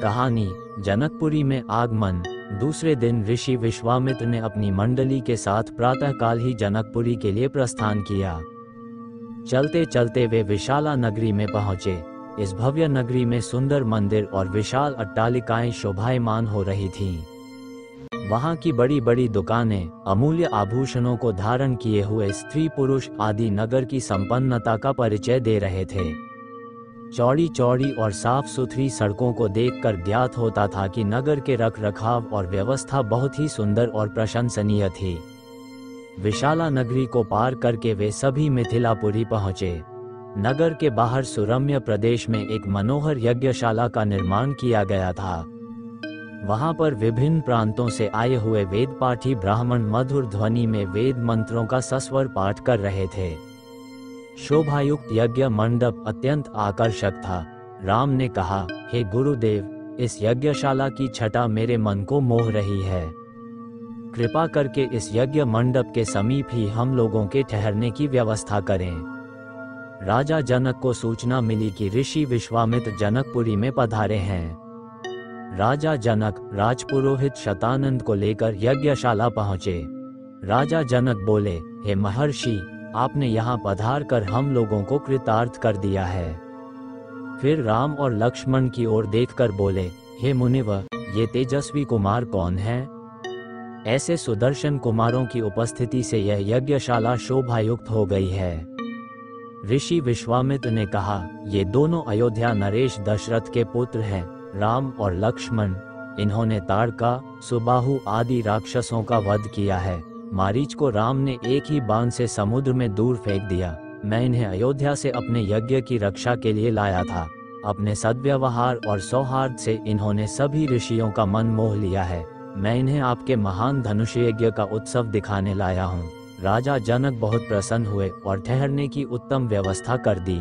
कहानी जनकपुरी में आगमन। दूसरे दिन ऋषि विश्वामित्र ने अपनी मंडली के साथ प्रातःकाल ही जनकपुरी के लिए प्रस्थान किया। चलते चलते वे विशाला नगरी में पहुंचे। इस भव्य नगरी में सुंदर मंदिर और विशाल अट्टालिकाएं शोभायमान हो रही थीं। वहां की बड़ी बड़ी दुकानें अमूल्य आभूषणों को धारण किए हुए स्त्री पुरुष आदि नगर की संपन्नता का परिचय दे रहे थे। चौड़ी चौड़ी और साफ सुथरी सड़कों को देखकर ज्ञात होता था कि नगर के रखरखाव और व्यवस्था बहुत ही सुंदर और प्रशंसनीय थी। विशाला नगरी को पार करके वे सभी मिथिलापुरी पहुंचे। नगर के बाहर सुरम्य प्रदेश में एक मनोहर यज्ञशाला का निर्माण किया गया था। वहां पर विभिन्न प्रांतों से आए हुए वेदपाठी ब्राह्मण मधुर ध्वनि में वेद मंत्रों का सस्वर पाठ कर रहे थे। शोभायुक्त यज्ञ मंडप अत्यंत आकर्षक था। राम ने कहा, हे गुरुदेव, इस यज्ञशाला की छटा मेरे मन को मोह रही है। कृपा करके इस यज्ञ मंडप के समीप ही हम लोगों के ठहरने की व्यवस्था करें। राजा जनक को सूचना मिली कि ऋषि विश्वामित्र जनकपुरी में पधारे हैं। राजा जनक राजपुरोहित शतानंद को लेकर यज्ञशाला पहुंचे। राजा जनक बोले, हे महर्षि, आपने यहाँ पधार कर हम लोगों को कृतार्थ कर दिया है। फिर राम और लक्ष्मण की ओर देखकर बोले, हे मुनिवर, ये तेजस्वी कुमार कौन है? ऐसे सुदर्शन कुमारों की उपस्थिति से यह यज्ञशाला शोभायुक्त हो गई है। ऋषि विश्वामित्र ने कहा, ये दोनों अयोध्या नरेश दशरथ के पुत्र हैं, राम और लक्ष्मण। इन्होंने ताड़का, सुबाहु आदि राक्षसों का वध किया है। मारीच को राम ने एक ही बाण से समुद्र में दूर फेंक दिया। मैं इन्हें अयोध्या से अपने यज्ञ की रक्षा के लिए लाया था। अपने सद्व्यवहार और सौहार्द से इन्होंने सभी ऋषियों का मन मोह लिया है। मैं इन्हें आपके महान धनुष यज्ञ का उत्सव दिखाने लाया हूँ। राजा जनक बहुत प्रसन्न हुए और ठहरने की उत्तम व्यवस्था कर दी।